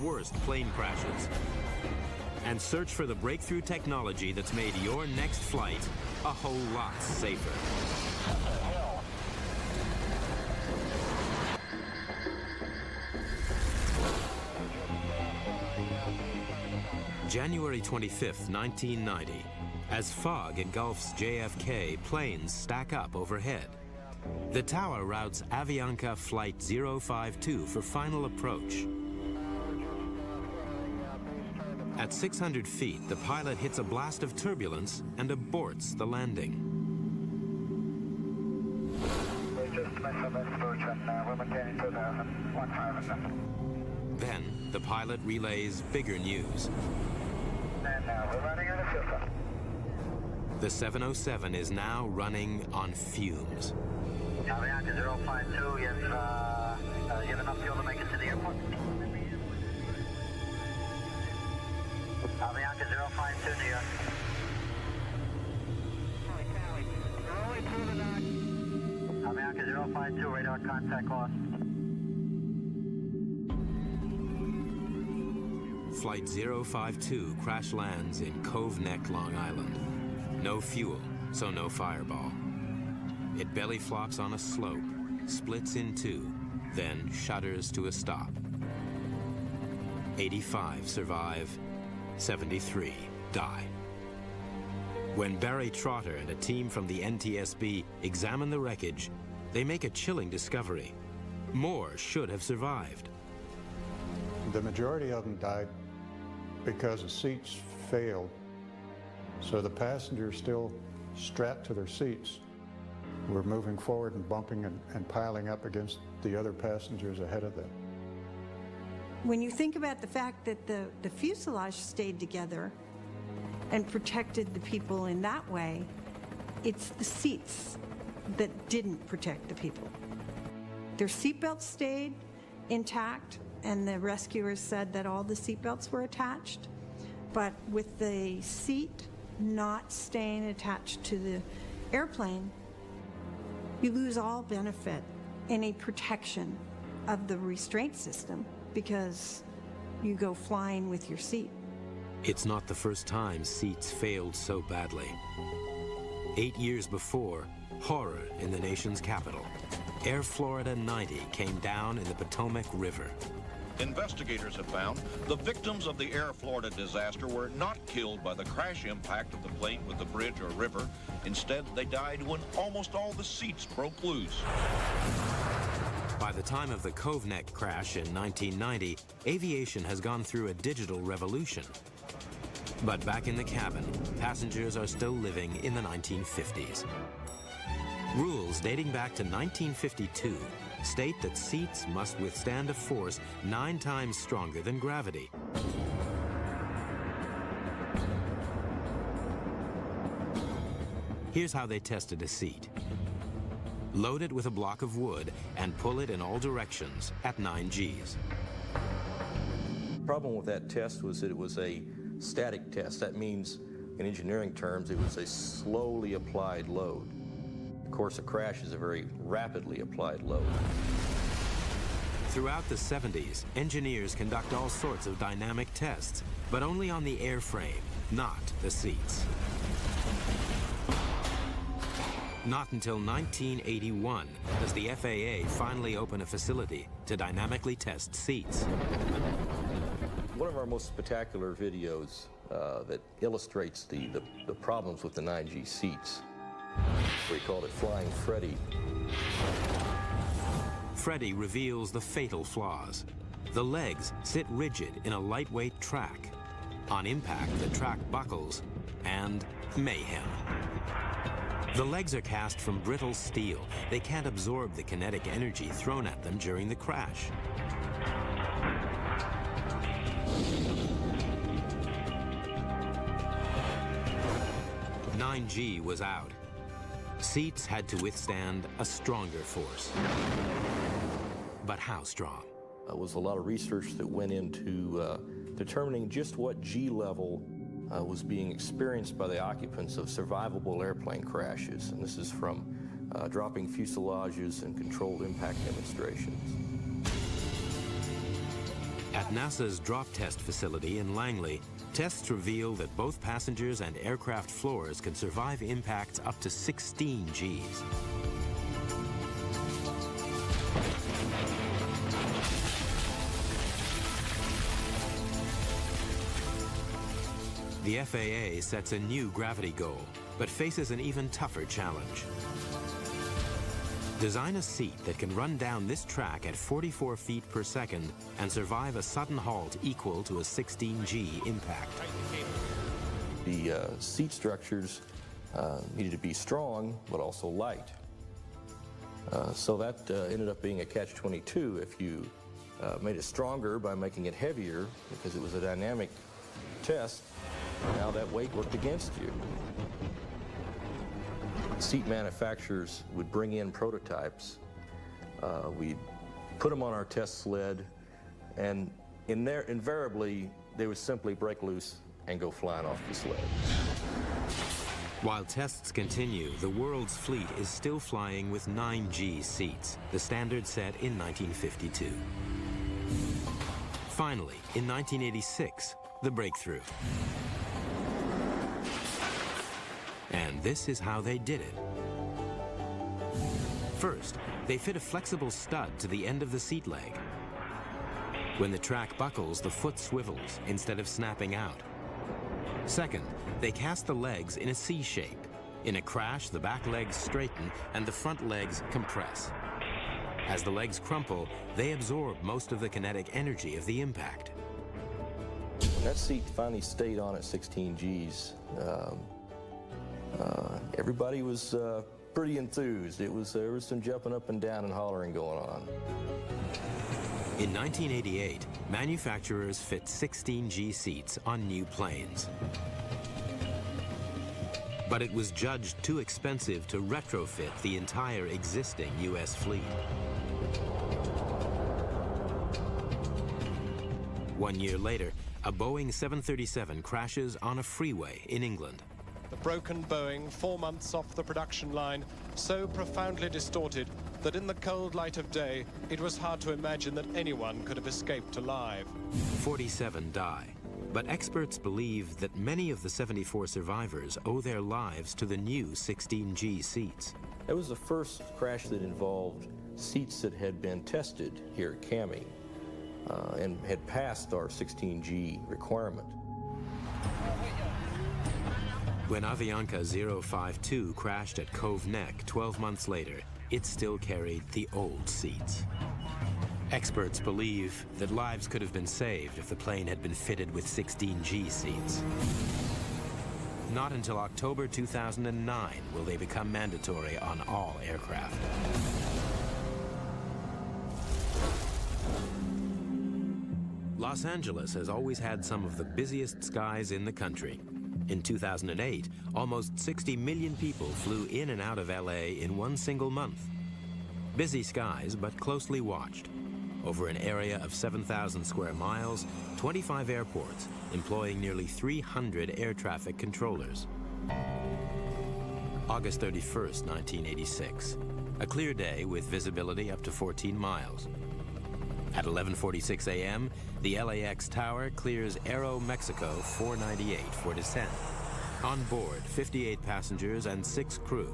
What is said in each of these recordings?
worst plane crashes. And search for the breakthrough technology that's made your next flight a whole lot safer. January 25th, 1990, as fog engulfs JFK, planes stack up overhead. The tower routes Avianca Flight 052 for final approach. At 600 feet, the pilot hits a blast of turbulence and aborts the landing. We just missed the best approach and we're maintaining 2015. Then, the pilot relays bigger news. And now we're running out of fuel. The 707 is now running on fumes. Avianca 052, you have enough fuel to make it to the airport? Avianca 052, New York. Avianca 052, radar contact lost. Flight 052 crash lands in Cove Neck, Long Island. No fuel, so no fireball. It belly flops on a slope, splits in two, then shudders to a stop. 85 survive, 73 die. When Barry Trotter and a team from the NTSB examine the wreckage, they make a chilling discovery. More should have survived. The majority of them died because the seats failed. So the passengers still strapped to their seats were moving forward and bumping and piling up against the other passengers ahead of them. When you think about the fact that the fuselage stayed together and protected the people in that way, it's the seats that didn't protect the people. Their seatbelts stayed intact, and the rescuers said that all the seatbelts were attached, but with the seat not staying attached to the airplane, you lose all benefit, any protection of the restraint system, because you go flying with your seat. It's not the first time seats failed so badly. 8 years before, horror in the nation's capital. Air Florida 90 came down in the Potomac River. Investigators have found the victims of the Air Florida disaster were not killed by the crash impact of the plane with the bridge or river. Instead, they died when almost all the seats broke loose. By the time of the Cove Neck crash in 1990, aviation has gone through a digital revolution. But back in the cabin, passengers are still living in the 1950s. Rules dating back to 1952 state that seats must withstand a force 9 times stronger than gravity. Here's how they tested a seat. Load it with a block of wood and pull it in all directions at 9 Gs. The problem with that test was that it was a static test. That means, in engineering terms, it was a slowly applied load. Of course, a crash is a very rapidly applied load. Throughout the 70s, engineers conduct all sorts of dynamic tests, but only on the airframe, not the seats. Not until 1981 does the FAA finally open a facility to dynamically test seats. One of our most spectacular videos that illustrates the problems with the 9G seats, we called it Flying Freddy. Freddy reveals the fatal flaws. The legs sit rigid in a lightweight track. On impact, the track buckles, and mayhem. The legs are cast from brittle steel. They can't absorb the kinetic energy thrown at them during the crash. "9G was out. Seats had to withstand a stronger force. But how strong? There was a lot of research that went into determining just what G level was being experienced by the occupants of survivable airplane crashes. And this is from dropping fuselages and controlled impact demonstrations. At NASA's drop test facility in Langley, tests reveal that both passengers and aircraft floors can survive impacts up to 16 Gs. The FAA sets a new gravity goal, but faces an even tougher challenge. Design a seat that can run down this track at 44 feet per second and survive a sudden halt equal to a 16G impact. The seat structures needed to be strong, but also light. So that ended up being a catch-22. If you made it stronger by making it heavier, because it was a dynamic test, now that weight worked against you. Seat manufacturers would bring in prototypes. We'd put them on our test sled, and invariably, they would simply break loose and go flying off the sled. While tests continue, the world's fleet is still flying with 9G seats, the standard set in 1952. Finally, in 1986, the breakthrough. And this is how they did it. First, they fit a flexible stud to the end of the seat leg. When the track buckles, the foot swivels instead of snapping out. Second, they cast the legs in a C shape. In a crash, the back legs straighten and the front legs compress. As the legs crumple, they absorb most of the kinetic energy of the impact. When that seat finally stayed on at 16 Gs, everybody was pretty enthused. There was some jumping up and down and hollering going on. In 1988, manufacturers fit 16G seats on new planes. But it was judged too expensive to retrofit the entire existing U.S. fleet. 1 year later, a Boeing 737 crashes on a freeway in England. The broken Boeing, 4 months off the production line, so profoundly distorted that in the cold light of day, it was hard to imagine that anyone could have escaped alive. 47 die, but experts believe that many of the 74 survivors owe their lives to the new 16G seats. It was the first crash that involved seats that had been tested here at CAMI and had passed our 16G requirement. When Avianca 052 crashed at Cove Neck 12 months later, it still carried the old seats. Experts believe that lives could have been saved if the plane had been fitted with 16G seats. Not until October 2009 will they become mandatory on all aircraft. Los Angeles has always had some of the busiest skies in the country. In 2008, almost 60 million people flew in and out of LA in one single month. Busy skies, but closely watched. Over an area of 7,000 square miles, 25 airports, employing nearly 300 air traffic controllers. August 31st, 1986. A clear day with visibility up to 14 miles. At 11:46 a.m., the LAX tower clears Aeromexico 498 for descent. On board, 58 passengers and 6 crew.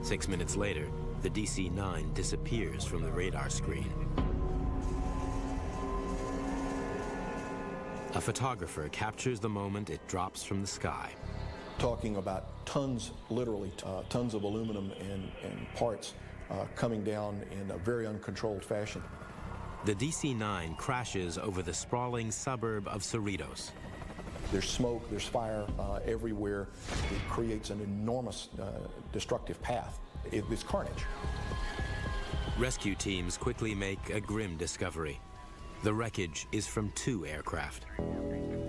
6 minutes later, the DC-9 disappears from the radar screen. A photographer captures the moment it drops from the sky. Talking about tons, literally tons of aluminum and parts coming down in a very uncontrolled fashion. The DC-9 crashes over the sprawling suburb of Cerritos. There's smoke, there's fire everywhere. It creates an enormous destructive path. It's carnage. Rescue teams quickly make a grim discovery. The wreckage is from 2 aircraft.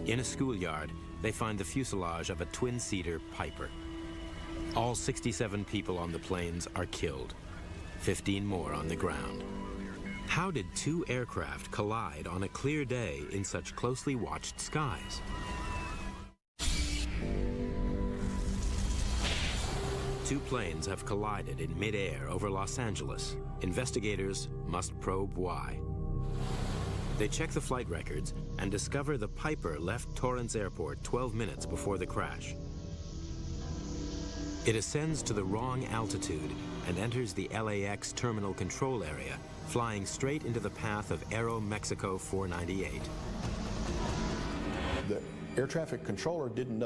In a schoolyard, they find the fuselage of a twin-seater Piper. All 67 people on the planes are killed, 15 more on the ground. How did 2 aircraft collide on a clear day in such closely watched skies? Two planes have collided in mid-air over Los Angeles. Investigators must probe why. They check the flight records and discover the Piper left Torrance Airport 12 minutes before the crash. It ascends to the wrong altitude and enters the LAX terminal control area, flying straight into the path of Aeromexico 498. The air traffic controller didn't know